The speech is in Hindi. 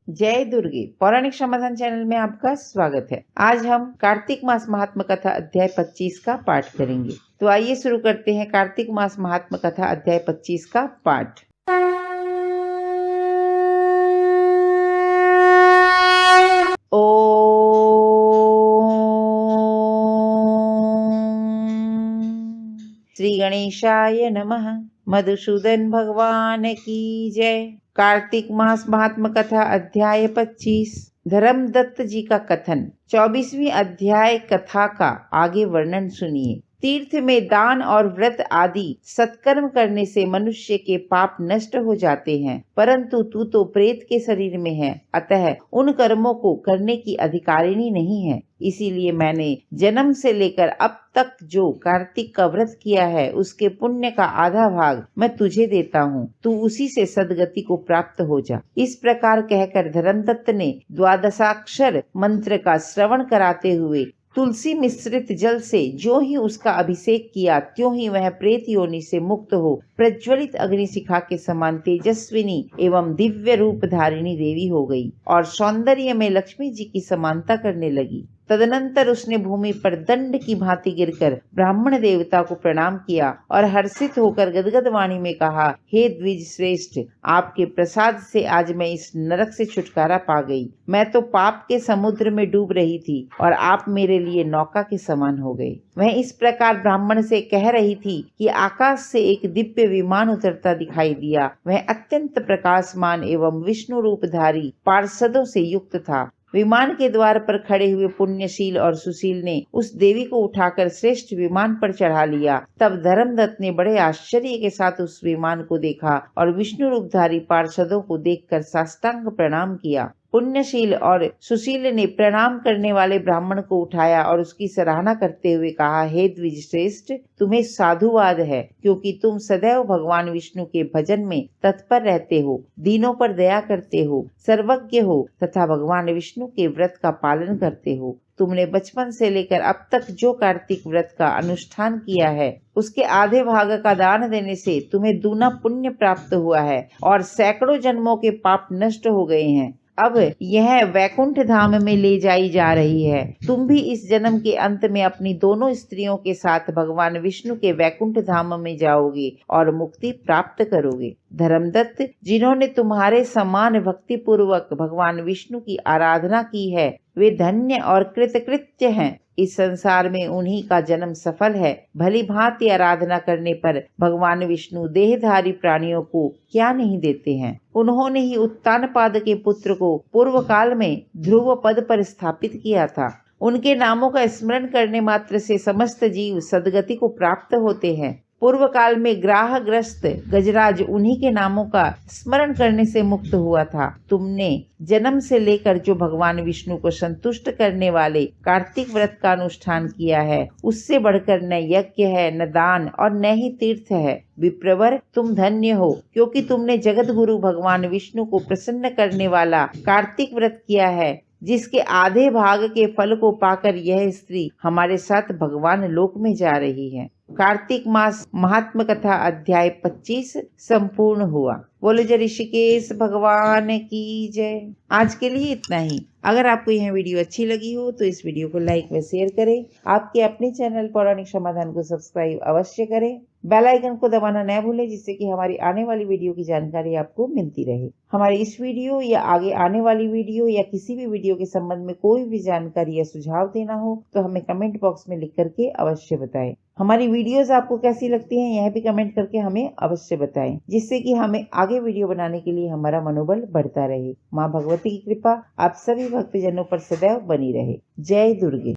जय दुर्गे पौराणिक समाधान चैनल में आपका स्वागत है। आज हम कार्तिक मास महात्म कथा अध्याय 25 का पाठ करेंगे। तो आइए शुरू करते हैं कार्तिक मास महात्म कथा अध्याय 25 का पाठ। श्री गणेशाय नमः। मधुसूदन भगवान की जय। कार्तिक मास महात्म कथा अध्याय 25। धर्मदत्त जी का कथन। 24वीं अध्याय कथा का आगे वर्णन सुनिए। तीर्थ में दान और व्रत आदि सत्कर्म करने से मनुष्य के पाप नष्ट हो जाते हैं, परंतु तू तो प्रेत के शरीर में है, अतः उन कर्मों को करने की अधिकारिणी नहीं है। इसीलिए मैंने जन्म से लेकर अब तक जो कार्तिक का व्रत किया है उसके पुण्य का आधा भाग मैं तुझे देता हूँ, तू उसी से सदगति को प्राप्त हो जा। इस प्रकार कहकर धर्मदत्त ने द्वादशाक्षर मंत्र का श्रवण कराते हुए तुलसी मिश्रित जल से जो ही उसका अभिषेक किया, त्यों ही वह प्रेत योनि से मुक्त हो प्रज्वलित अग्निशिखा के समान तेजस्विनी एवं दिव्य रूप धारिणी देवी हो गई और सौंदर्य में लक्ष्मी जी की समानता करने लगी। तदनंतर उसने भूमि पर दंड की भांति गिरकर ब्राह्मण देवता को प्रणाम किया और हर्षित होकर गदगद वाणी में कहा, हे द्विज श्रेष्ठ, आपके प्रसाद से आज मैं इस नरक से छुटकारा पा गई। मैं तो पाप के समुद्र में डूब रही थी और आप मेरे लिए नौका के समान हो गए। वह इस प्रकार ब्राह्मण से कह रही थी कि आकाश से एक दिव्य विमान उतरता दिखाई दिया। वह अत्यंत प्रकाशमान एवं विष्णु रूपधारी पार्षदों से युक्त था। विमान के द्वार पर खड़े हुए पुण्यशील और सुशील ने उस देवी को उठाकर श्रेष्ठ विमान पर चढ़ा लिया। तब धर्मदत्त ने बड़े आश्चर्य के साथ उस विमान को देखा और विष्णु रूपधारी पार्षदों को देखकर साष्टांग प्रणाम किया। पुण्यशील और सुशील ने प्रणाम करने वाले ब्राह्मण को उठाया और उसकी सराहना करते हुए कहा, हे द्विज श्रेष्ठ, तुम्हें साधुवाद है, क्योंकि तुम सदैव भगवान विष्णु के भजन में तत्पर रहते हो, दीनों पर दया करते हो, सर्वज्ञ हो तथा भगवान विष्णु के व्रत का पालन करते हो। तुमने बचपन से लेकर अब तक जो कार्तिक व्रत का अनुष्ठान किया है उसके आधे भाग का दान देने से तुम्हें दूना पुण्य प्राप्त हुआ है और सैकड़ों जन्मों के पाप नष्ट हो गए हैं। अब यह वैकुंठ धाम में ले जाई जा रही है। तुम भी इस जन्म के अंत में अपनी दोनों स्त्रियों के साथ भगवान विष्णु के वैकुंठ धाम में जाओगे और मुक्ति प्राप्त करोगे। धर्मदत्त, जिन्होंने तुम्हारे समान भक्ति पूर्वक भगवान विष्णु की आराधना की है, वे धन्य और कृतकृत्य हैं। इस संसार में उन्हीं का जन्म सफल है। भली भांति आराधना करने पर भगवान विष्णु देहधारी प्राणियों को क्या नहीं देते हैं। उन्होंने ही उत्तानपाद के पुत्र को पूर्व काल में ध्रुव पद पर स्थापित किया था। उनके नामों का स्मरण करने मात्र से समस्त जीव सदगति को प्राप्त होते हैं। पूर्व काल में ग्राहग्रस्त गजराज उन्हीं के नामों का स्मरण करने से मुक्त हुआ था। तुमने जन्म से लेकर जो भगवान विष्णु को संतुष्ट करने वाले कार्तिक व्रत का अनुष्ठान किया है, उससे बढ़कर न यज्ञ है, न दान और न ही तीर्थ है। विप्रवर, तुम धन्य हो, क्योंकि तुमने जगत गुरु भगवान विष्णु को प्रसन्न करने वाला कार्तिक व्रत किया है, जिसके आधे भाग के फल को पाकर यह स्त्री हमारे साथ भगवान लोक में जा रही है। कार्तिक मास महात्म कथा अध्याय 25 संपूर्ण हुआ। बोलो जय ऋषिकेश भगवान की जय। आज के लिए इतना ही। अगर आपको यह वीडियो अच्छी लगी हो तो इस वीडियो को लाइक व शेयर करें। आपके अपने चैनल पौराणिक समाधान को सब्सक्राइब अवश्य करें। बेल आइकन को दबाना न भूलें, जिससे कि हमारी आने वाली वीडियो की जानकारी आपको मिलती रहे। हमारी इस वीडियो या आगे आने वाली वीडियो या किसी भी वीडियो के संबंध में कोई भी जानकारी या सुझाव देना हो तो हमें कमेंट बॉक्स में लिख करके अवश्य बताएं। हमारी वीडियोस आपको कैसी लगती हैं यह भी कमेंट करके हमें अवश्य बताएं, जिससे कि हमें आगे वीडियो बनाने के लिए हमारा मनोबल बढ़ता रहे। माँ भगवती की कृपा आप सभी भक्तजनों पर सदैव बनी रहे। जय दुर्गे।